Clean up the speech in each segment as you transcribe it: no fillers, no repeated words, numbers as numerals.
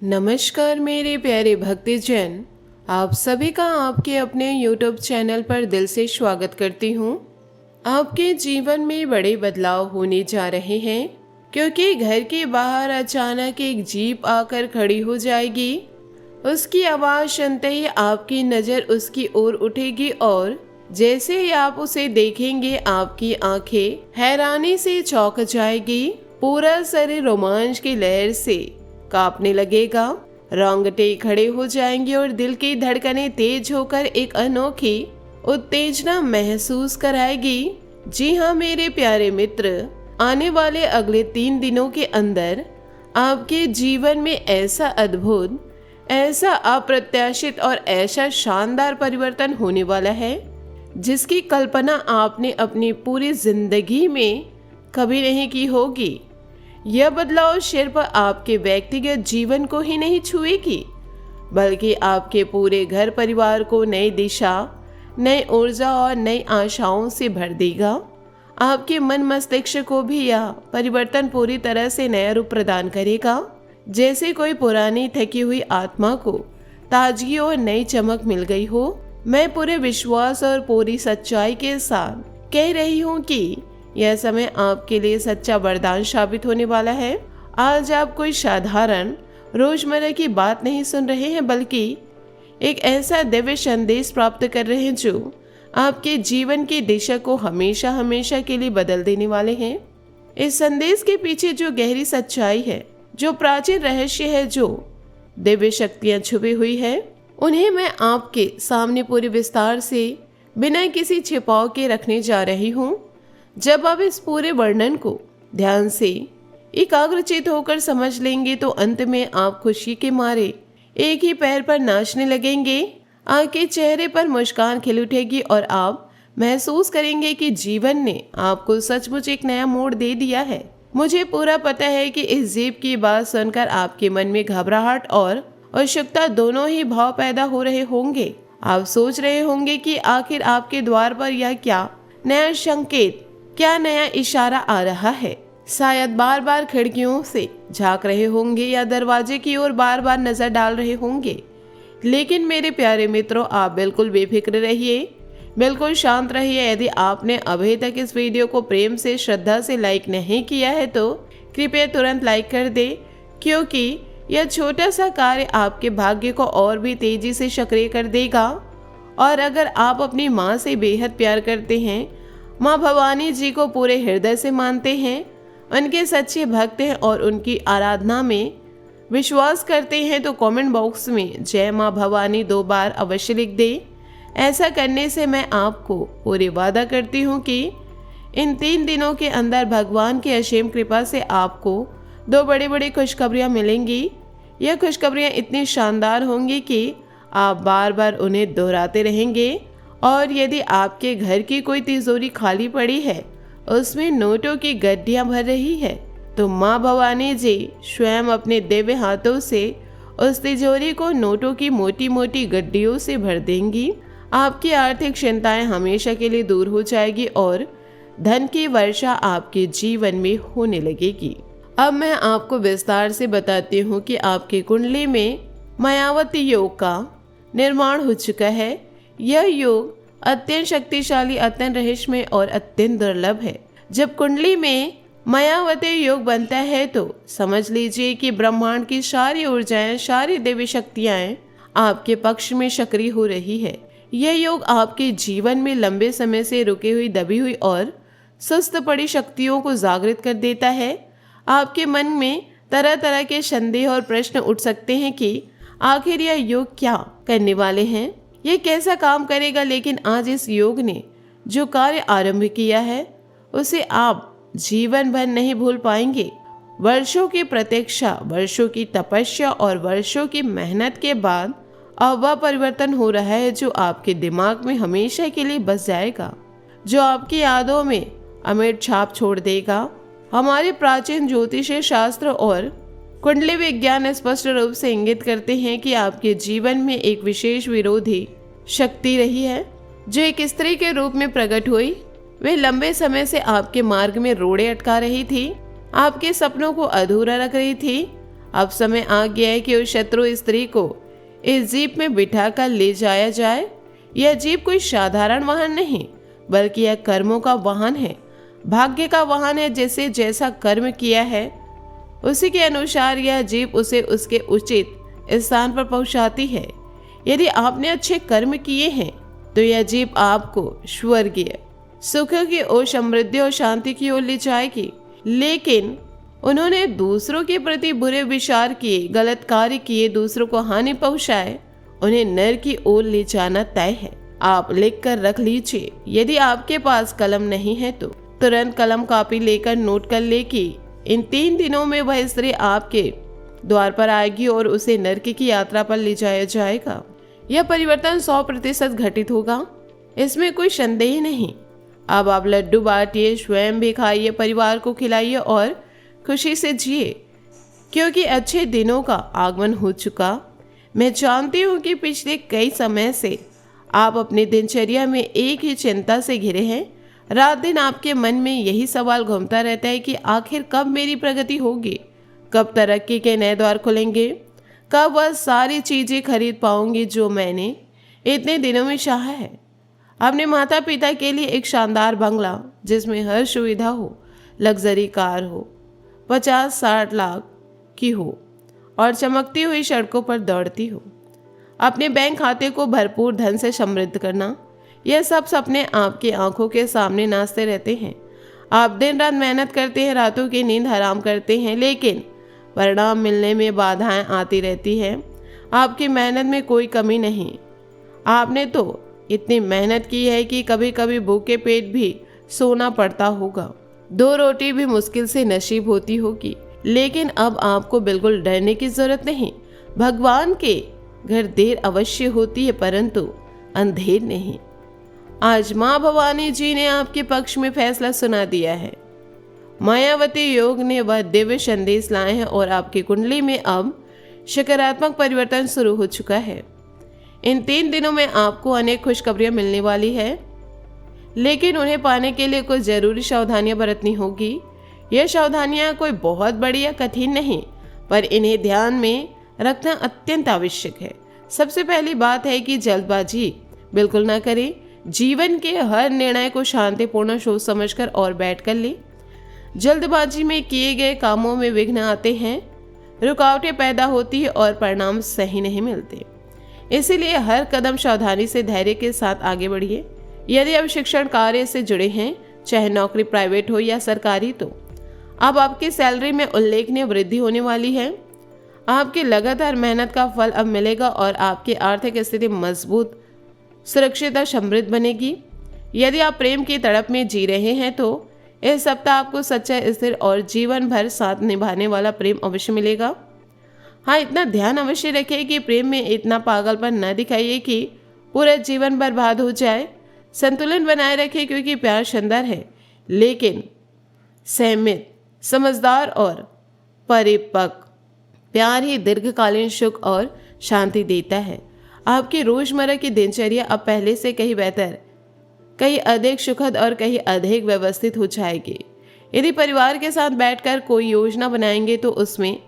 नमस्कार मेरे प्यारे भक्तजन, आप सभी का आपके अपने YouTube चैनल पर दिल से स्वागत करती हूँ। आपके जीवन में बड़े बदलाव होने जा रहे हैं क्योंकि घर के बाहर अचानक एक जीप आकर खड़ी हो जाएगी। उसकी आवाज़ सुनते ही आपकी नज़र उसकी ओर उठेगी और जैसे ही आप उसे देखेंगे आपकी आंखें हैरानी से चौंक जाएगी। पूरा शरीर रोमांच की लहर से कांपने लगेगा, रोंगटे खड़े हो जाएंगे और दिल की धड़कनें तेज होकर एक अनोखी उत्तेजना महसूस कराएगी। जी हाँ मेरे प्यारे मित्र, आने वाले अगले 3 दिनों के अंदर आपके जीवन में ऐसा अद्भुत, ऐसा अप्रत्याशित और ऐसा शानदार परिवर्तन होने वाला है जिसकी कल्पना आपने अपनी पूरी जिंदगी में कभी नहीं की होगी। यह बदलाव सिर्फ आपके व्यक्तिगत जीवन को ही नहीं छुएगी बल्कि आपके पूरे घर परिवार को नई दिशा, नई ऊर्जा और नई आशाओं से भर देगा। आपके मन मस्तिष्क को भी यह परिवर्तन पूरी तरह से नया रूप प्रदान करेगा, जैसे कोई पुरानी थकी हुई आत्मा को ताजगी और नई चमक मिल गई हो। मैं पूरे विश्वास और पूरी सच्चाई के साथ कह रही हूँ कि यह समय आपके लिए सच्चा वरदान साबित होने वाला है। आज आप कोई साधारण रोजमर्रा की बात नहीं सुन रहे हैं बल्कि एक ऐसा दिव्य संदेश प्राप्त कर रहे हैं जो आपके जीवन की दिशा को हमेशा हमेशा के लिए बदल देने वाले हैं। इस संदेश के पीछे जो गहरी सच्चाई है, जो प्राचीन रहस्य है, जो दिव्य शक्तियां छुपी हुई है, उन्हें मैं आपके सामने पूरे विस्तार से बिना किसी छिपाव के रखने जा रही हूँ। जब आप इस पूरे वर्णन को ध्यान से एकाग्रचित होकर समझ लेंगे तो अंत में आप खुशी के मारे एक ही पैर पर नाचने लगेंगे। आपके चेहरे पर मुस्कान खिल उठेगी और आप महसूस करेंगे कि जीवन ने आपको सचमुच एक नया मोड़ दे दिया है। मुझे पूरा पता है कि इस जीप की बात सुनकर आपके मन में घबराहट और उत्सुकता दोनों ही भाव पैदा हो रहे होंगे। आप सोच रहे होंगे कि आखिर आपके द्वार पर यह क्या नया संकेत, क्या नया इशारा आ रहा है। शायद बार बार खिड़कियों से झांक रहे होंगे या दरवाजे की ओर बार बार नजर डाल रहे होंगे। लेकिन मेरे प्यारे मित्रों, आप बिल्कुल बेफिक्र रहिए, बिल्कुल शांत रहिए। यदि आपने अभी तक इस वीडियो को प्रेम से, श्रद्धा से लाइक नहीं किया है तो कृपया तुरंत लाइक कर दे, क्योंकि यह छोटा सा कार्य आपके भाग्य को और भी तेजी से सक्रिय कर देगा। और अगर आप अपनी माँ से बेहद प्यार करते हैं, माँ भवानी जी को पूरे हृदय से मानते हैं, उनके सच्चे भक्त हैं और उनकी आराधना में विश्वास करते हैं, तो कमेंट बॉक्स में जय माँ भवानी 2 बार अवश्य लिख दें। ऐसा करने से मैं आपको पूरी वादा करती हूँ कि इन 3 दिनों के अंदर भगवान की असीम कृपा से आपको 2 बड़ी बड़ी खुशखबरियाँ मिलेंगी। यह खुशखबरियाँ इतनी शानदार होंगी कि आप बार बार उन्हें दोहराते रहेंगे। और यदि आपके घर की कोई तिजोरी खाली पड़ी है, उसमें नोटों की गड्डियां भर रही है, तो माँ भवानी जी स्वयं अपने दिव्य हाथों से उस तिजोरी को नोटों की मोटी मोटी गड्डियों से भर देंगी। आपकी आर्थिक चिंताएं हमेशा के लिए दूर हो जाएगी और धन की वर्षा आपके जीवन में होने लगेगी। अब मैं आपको विस्तार से बताती हूँ कि आपकी कुंडली में मायावती योग का निर्माण हो चुका है। यह योग अत्यंत शक्तिशाली, अत्यंत रहस्यमय और अत्यंत दुर्लभ है। जब कुंडली में मायावती योग बनता है तो समझ लीजिए कि ब्रह्मांड की सारी ऊर्जाएं, सारी देवी शक्तियां आपके पक्ष में सक्रिय हो रही है। यह योग आपके जीवन में लंबे समय से रुकी हुई, दबी हुई और सुस्त पड़ी शक्तियों को जागृत कर देता है। आपके मन में तरह तरह के संदेह और प्रश्न उठ सकते हैं कि आखिर यह योग क्या करने वाले हैं, ये कैसा काम करेगा। लेकिन आज इस योग ने जो कार्य आरंभ किया है उसे आप जीवन भर नहीं भूल पाएंगे। वर्षों की प्रतीक्षा, वर्षों की तपस्या और वर्षों की मेहनत के बाद अब वह परिवर्तन हो रहा है जो आपके दिमाग में हमेशा के लिए बस जाएगा, जो आपकी यादों में अमिट छाप छोड़ देगा। हमारे प्राचीन ज्योतिषीय शास्त्र और कुंडली विज्ञान स्पष्ट रूप से इंगित करते हैं कि आपके जीवन में एक विशेष विरोधी शक्ति रही है जो एक स्त्री के रूप में प्रकट हुई। वे लंबे समय से आपके मार्ग में रोड़े अटका रही थी, आपके सपनों को अधूरा रख रही थी, अब समय आ गया है कि उस शत्रु स्त्री को इस जीप में बिठा कर ले जाया जाए। यह जीप कोई साधारण वाहन नहीं, बल्कि यह कर्मों का वाहन है, भाग्य का वाहन है। जैसे जैसा कर्म किया है उसी के अनुसार यह जीप उसे उसके उचित स्थान पर पहुंचाती है। यदि आपने अच्छे कर्म किए हैं तो यह जीप आपको स्वर्गीय सुखों की ओर, समृद्धि और शांति की ओर ले जाएगी। लेकिन उन्होंने दूसरों के प्रति बुरे विचार किए, गलत कार्य किए, दूसरों को हानि पहुंचाए, उन्हें नर की ओर ले जाना तय है। आप लिख कर रख लीजिए। यदि आपके पास कलम नहीं है तो तुरंत कलम कापी लेकर नोट कर ले कि इन 3 दिनों में वह स्त्री आपके द्वार पर आएगी और उसे नरक की यात्रा पर ले जाया जाएगा। यह परिवर्तन 100% घटित होगा, इसमें कोई संदेह नहीं। अब आप लड्डू बांटिए, स्वयं भी खाइए, परिवार को खिलाइए और खुशी से जिए, क्योंकि अच्छे दिनों का आगमन हो चुका। मैं जानती हूँ कि पिछले कई समय से आप अपनी दिनचर्या में एक ही चिंता से घिरे हैं। रात दिन आपके मन में यही सवाल घूमता रहता है कि आखिर कब मेरी प्रगति होगी, कब तरक्की के नए द्वार खुलेंगे, कब वह सारी चीज़ें खरीद पाऊंगी जो मैंने इतने दिनों में चाहा है। अपने माता पिता के लिए एक शानदार बंगला जिसमें हर सुविधा हो, लग्जरी कार हो, 50-60 लाख की हो और चमकती हुई सड़कों पर दौड़ती हो, अपने बैंक खाते को भरपूर धन से समृद्ध करना, यह सब सपने आपकी आंखों के सामने नाचते रहते हैं। आप दिन रात मेहनत करते हैं, रातों की नींद हराम करते हैं, लेकिन परिणाम मिलने में बाधाएं आती रहती हैं। आपकी मेहनत में कोई कमी नहीं। आपने तो इतनी मेहनत की है कि कभी कभी भूखे पेट भी सोना पड़ता होगा, 2 रोटी भी मुश्किल से नसीब होती होगी। लेकिन अब आपको बिल्कुल डरने की जरूरत नहीं। भगवान के घर देर अवश्य होती है, परंतु अंधेर नहीं। आज माँ भवानी जी ने आपके पक्ष में फैसला सुना दिया है। मायावती योग ने वह दिव्य संदेश लाए हैं और आपकी कुंडली में अब सकारात्मक परिवर्तन शुरू हो चुका है। इन 3 दिनों में आपको अनेक खुशखबरियां मिलने वाली है, लेकिन उन्हें पाने के लिए कुछ जरूरी सावधानियां बरतनी होगी। यह सावधानियां कोई बहुत बड़ी या कठिन नहीं, पर इन्हें ध्यान में रखना अत्यंत आवश्यक है। सबसे पहली बात है कि जल्दबाजी बिल्कुल ना करें। जीवन के हर निर्णय को शांतिपूर्ण सोच समझकर और बैठकर ले। जल्दबाजी में किए गए कामों में विघ्न आते हैं, रुकावटें पैदा होती है और परिणाम सही नहीं मिलते। इसीलिए हर कदम सावधानी से धैर्य के साथ आगे बढ़िए। यदि आप शिक्षण कार्य से जुड़े हैं, चाहे नौकरी प्राइवेट हो या सरकारी, तो अब आपकी सैलरी में उल्लेखनीय वृद्धि होने वाली है। आपकी लगातार मेहनत का फल अब मिलेगा और आपकी आर्थिक स्थिति मजबूत, सुरक्षित और समृद्ध बनेगी। यदि आप प्रेम की तड़प में जी रहे हैं तो इस सप्ताह आपको सच्चा, स्थिर और जीवन भर साथ निभाने वाला प्रेम अवश्य मिलेगा। हाँ, इतना ध्यान अवश्य रखिए कि प्रेम में इतना पागलपन न दिखाइए कि पूरा जीवन बर्बाद हो जाए। संतुलन बनाए रखिए, क्योंकि प्यार शानदार है, लेकिन संयमित, समझदार और परिपक्व प्यार ही दीर्घकालीन सुख और शांति देता है। आपकी रोजमर्रा की दिनचर्या अब पहले से कहीं बेहतर, कहीं अधिक सुखद और कहीं अधिक व्यवस्थित हो जाएगी। यदि परिवार के साथ बैठकर कोई योजना बनाएंगे तो उसमें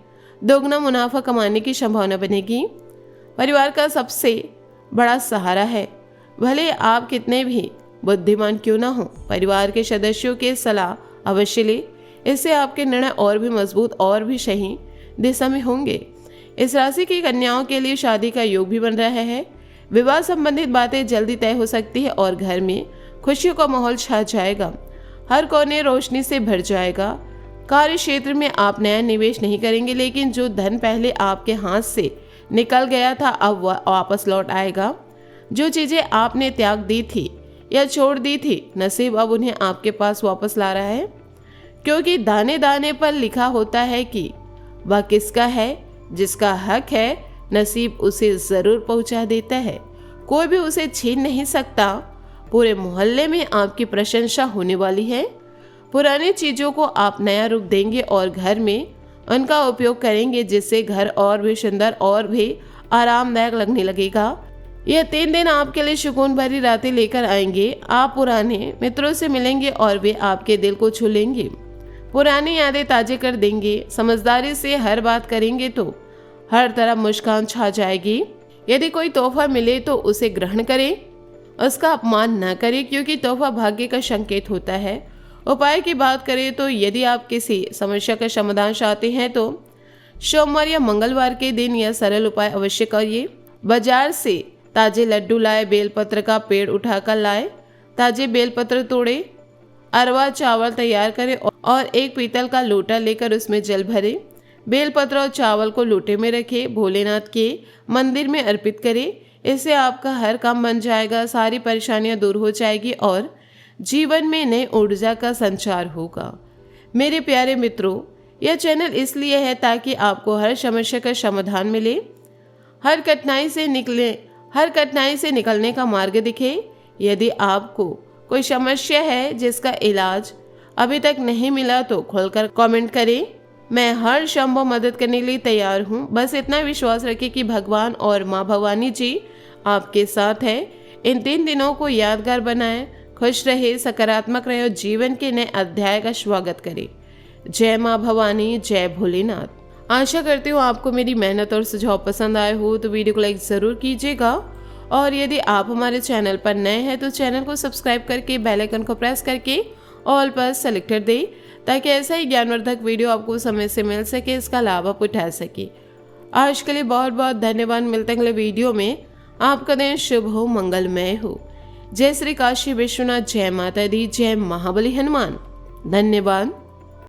दोगुना मुनाफा कमाने की संभावना बनेगी। परिवार का सबसे बड़ा सहारा है, भले आप कितने भी बुद्धिमान क्यों ना हो। परिवार के सदस्यों की सलाह अवश्य ले, इससे आपके निर्णय और भी मजबूत और भी सही दिशा में होंगे। इस राशि की कन्याओं के लिए शादी का योग भी बन रहा है। विवाह संबंधित बातें जल्दी तय हो सकती है और घर में खुशियों का माहौल छा जाएगा। हर कोने रोशनी से भर जाएगा। कार्य क्षेत्र में आप नया निवेश नहीं करेंगे, लेकिन जो धन पहले आपके हाथ से निकल गया था अब वह वापस लौट आएगा। जो चीजें आपने त्याग दी थी या छोड़ दी थी, नसीब अब उन्हें आपके पास वापस ला रहा है, क्योंकि दाने दाने पर लिखा होता है कि वह किसका है। जिसका हक है नसीब उसे जरूर पहुंचा देता है, कोई भी उसे छीन नहीं सकता। पूरे मोहल्ले में आपकी प्रशंसा होने वाली है। पुरानी चीजों को आप नया रूप देंगे और घर में उनका उपयोग करेंगे, जिससे घर और भी सुंदर और भी आरामदायक लगने लगेगा। यह 3 दिन आपके लिए सुकून भरी रातें लेकर आएंगे। आप पुराने मित्रों से मिलेंगे और वे आपके दिल को छू लेंगे। पुरानी यादें ताजे कर देंगे। समझदारी से हर बात करेंगे तो हर तरफ मुस्कान छा जाएगी। यदि कोई तोहफा मिले तो उसे ग्रहण करें, उसका अपमान न करें, क्योंकि तोहफा भाग्य का संकेत होता है। उपाय की बात करें तो यदि आप किसी समस्या का समाधान चाहते हैं तो सोमवार या मंगलवार के दिन यह सरल उपाय अवश्य करिए। बाजार से ताजे लड्डू लाए, बेलपत्र का पेड़ उठाकर लाए, ताजे बेलपत्र तोड़े, अरवा चावल तैयार करें और एक पीतल का लोटा लेकर उसमें जल भरे। बेलपत्र और चावल को लोटे में रखे, भोलेनाथ के मंदिर में अर्पित करें। इससे आपका हर काम बन जाएगा, सारी परेशानियां दूर हो जाएगी और जीवन में नई ऊर्जा का संचार होगा। मेरे प्यारे मित्रों, यह चैनल इसलिए है ताकि आपको हर समस्या का समाधान मिले, हर कठिनाई से निकलने का मार्ग दिखे। यदि आपको कोई समस्या है जिसका इलाज अभी तक नहीं मिला तो खोलकर कमेंट करें। मैं हर संभव मदद करने के लिए तैयार हूँ। बस इतना विश्वास रखें कि भगवान और माँ भवानी जी आपके साथ है। इन 3 दिनों को यादगार बनाएं, खुश रहे, सकारात्मक रहे और जीवन के नए अध्याय का स्वागत करें। जय माँ भवानी, जय भोलेनाथ। आशा करती हूँ आपको मेरी मेहनत और सुझाव पसंद आए हो तो वीडियो को लाइक ज़रूर कीजिएगा और यदि आप हमारे चैनल पर नए हैं तो चैनल को सब्सक्राइब करके बेल आइकन को प्रेस करके ऑल पर सेलेक्ट कर दें ताकि ऐसा ही ज्ञानवर्धक वीडियो आपको समय से मिल सके, इसका लाभ आप उठा सके। आज के लिए बहुत बहुत धन्यवाद। मिलते हैं अगले वीडियो में। आपका दिन शुभ हो, मंगलमय हो। जय श्री काशी विश्वनाथ, जय माता दी, जय महाबली हनुमान। धन्यवाद।